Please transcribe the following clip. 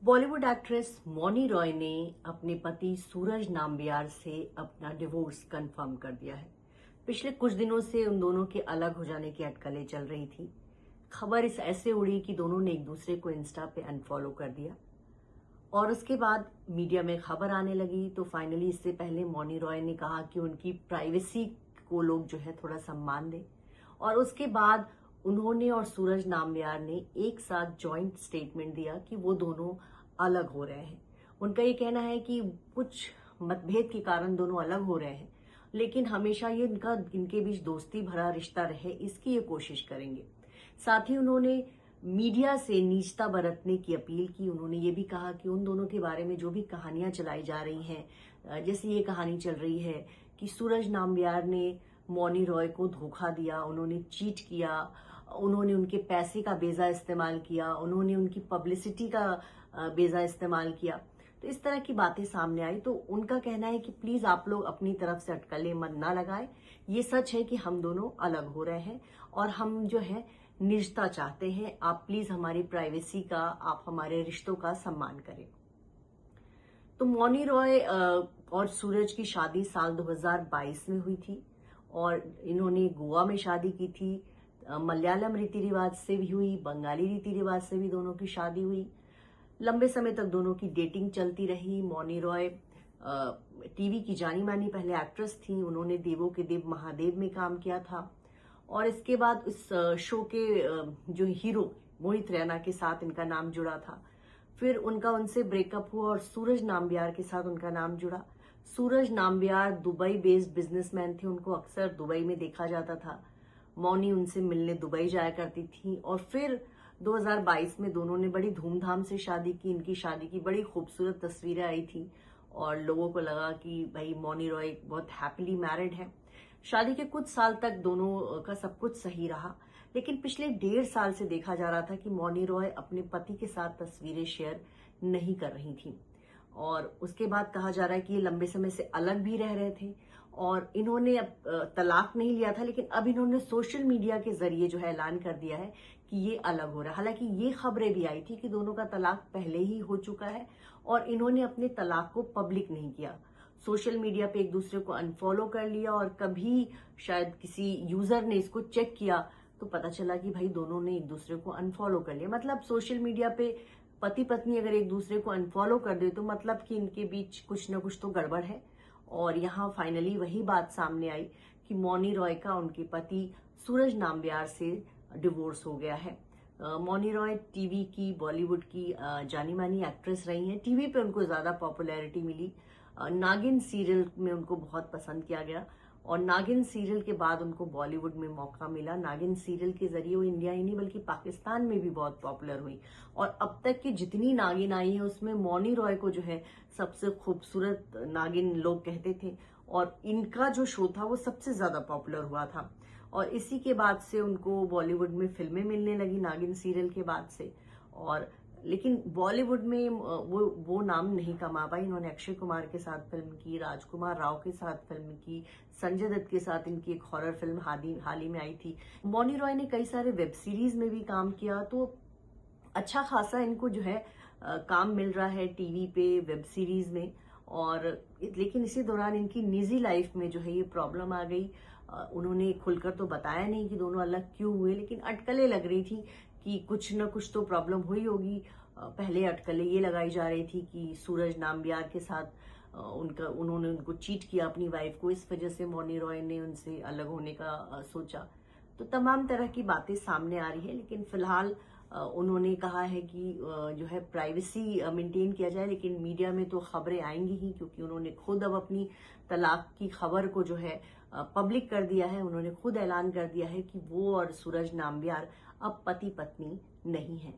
Bollywood actress Mouni Roy ने अपने पति सूरज नाम्बियार से अपना डिवोर्स कंफर्म कर दिया है। पिछले कुछ दिनों से उन दोनों के अलग हो जाने की अटकलें चल रही थी। खबर इस ऐसे उड़ी कि दोनों ने एक दूसरे को इंस्टा पे अनफॉलो कर दिया और उसके बाद मीडिया में खबर आने लगी। तो फाइनली इससे पहले मौनी रॉय ने कहा कि उनकी प्राइवेसी को लोग जो है थोड़ा सम्मान दें, और उसके बाद उन्होंने और सूरज नाम्बियार ने एक साथ जॉइंट स्टेटमेंट दिया कि वो दोनों अलग हो रहे हैं। उनका ये कहना है कि कुछ मतभेद के कारण दोनों अलग हो रहे हैं, लेकिन हमेशा ये इनके बीच दोस्ती भरा रिश्ता रहे, इसकी ये कोशिश करेंगे। साथ ही उन्होंने मीडिया से नीचता बरतने की अपील की। उन्होंने ये भी कहा कि उन दोनों के बारे में जो भी कहानियां चलाई जा रही हैं, जैसे ये कहानी चल रही है कि सूरज नाम्बियार ने मौनी रॉय को धोखा दिया, उन्होंने चीट किया, उन्होंने उनके पैसे का बेजा इस्तेमाल किया, उन्होंने उनकी पब्लिसिटी का बेजा इस्तेमाल किया, तो इस तरह की बातें सामने आई। तो उनका कहना है कि प्लीज आप लोग अपनी तरफ से अटकलें मत ना लगाएं। ये सच है कि हम दोनों अलग हो रहे हैं और हम जो है निजता चाहते हैं। आप प्लीज हमारी प्राइवेसी का, आप हमारे रिश्तों का सम्मान करें। तो मौनी रॉय और सूरज की शादी साल 2022 में हुई थी और इन्होंने गोवा में शादी की थी। मलयालम रीति रिवाज से भी हुई, बंगाली रीति रिवाज से भी दोनों की शादी हुई। लंबे समय तक दोनों की डेटिंग चलती रही। मौनी रॉय टीवी की जानी मानी पहले एक्ट्रेस थी। उन्होंने देवों के देव महादेव में काम किया था और इसके बाद इस शो के जो हीरो मोहित रैना के साथ इनका नाम जुड़ा था। फिर उनसे ब्रेकअप हुआ और सूरज नाम्बियार के साथ उनका नाम जुड़ा। सूरज नाम्बियार दुबई बेस्ड बिजनेसमैन थे, उनको अक्सर दुबई में देखा जाता था। मौनी उनसे मिलने दुबई जाया करती थी और फिर 2022 में दोनों ने बड़ी धूमधाम से शादी की। इनकी शादी की बड़ी खूबसूरत तस्वीरें आई थी और लोगों को लगा कि भाई मौनी रॉय बहुत हैप्पीली मैरिड है। शादी के कुछ साल तक दोनों का सब कुछ सही रहा, लेकिन पिछले 1.5 साल से देखा जा रहा था कि मौनी रॉय अपने पति के साथ तस्वीरें शेयर नहीं कर रही थी। और उसके बाद कहा जा रहा है कि ये लंबे समय से अलग भी रह रहे थे और इन्होंने अब तलाक नहीं लिया था, लेकिन अब इन्होंने सोशल मीडिया के जरिए जो है ऐलान कर दिया है कि ये अलग हो रहा है। हालांकि ये खबरें भी आई थी कि दोनों का तलाक पहले ही हो चुका है और इन्होंने अपने तलाक को पब्लिक नहीं किया। सोशल मीडिया पे एक दूसरे को अनफॉलो कर लिया और कभी शायद किसी यूजर ने इसको चेक किया तो पता चला कि भाई दोनों ने एक दूसरे को अनफॉलो कर लिया। मतलब सोशल मीडिया पे पति पत्नी अगर एक दूसरे को अनफॉलो कर दे तो मतलब कि इनके बीच कुछ ना कुछ तो गड़बड़ है। और यहाँ फाइनली वही बात सामने आई कि मौनी रॉय का उनके पति सूरज नाम्बियार से डिवोर्स हो गया है। मौनी रॉय टीवी की, बॉलीवुड की जानी मानी एक्ट्रेस रही हैं। टीवी पे उनको ज्यादा पॉपुलैरिटी मिली। नागिन सीरियल में उनको बहुत पसंद किया गया और नागिन सीरियल के बाद उनको बॉलीवुड में मौका मिला। नागिन सीरियल के जरिए वो इंडिया ही नहीं बल्कि पाकिस्तान में भी बहुत पॉपुलर हुई और अब तक की जितनी नागिन आई है उसमें मौनी रॉय को जो है सबसे खूबसूरत नागिन लोग कहते थे और इनका जो शो था वो सबसे ज्यादा पॉपुलर हुआ था। और इसी के बाद से उनको बॉलीवुड में फिल्में मिलने लगी नागिन सीरियल के बाद से। और लेकिन बॉलीवुड में वो नाम नहीं कमा पाई। इन्होंने अक्षय कुमार के साथ फिल्म की, राजकुमार राव के साथ फिल्म की, संजय दत्त के साथ इनकी एक हॉरर फिल्म हाल ही में आई थी। मौनी रॉय ने कई सारे वेब सीरीज में भी काम किया, तो अच्छा खासा इनको जो है काम मिल रहा है टीवी पे, वेब सीरीज में। और लेकिन इसी दौरान इनकी निजी लाइफ में जो है ये प्रॉब्लम आ गई। उन्होंने खुलकर तो बताया नहीं कि दोनों अलग क्यों हुए, लेकिन अटकलें लग रही थी कि कुछ न कुछ तो प्रॉब्लम हुई होगी। पहले अटकलें ये लगाई जा रही थी कि सूरज नाम्बियार के साथ उन्होंने उनको चीट किया अपनी वाइफ को, इस वजह से मौनी रॉय ने उनसे अलग होने का सोचा। तो तमाम तरह की बातें सामने आ रही है, लेकिन फिलहाल उन्होंने कहा है कि जो है प्राइवेसी मेंटेन किया जाए, लेकिन मीडिया में तो खबरें आएंगी ही, क्योंकि उन्होंने खुद अब अपनी तलाक की खबर को जो है पब्लिक कर दिया है। उन्होंने खुद ऐलान कर दिया है कि वो और सूरज नाम्बियार अब पति पत्नी नहीं है।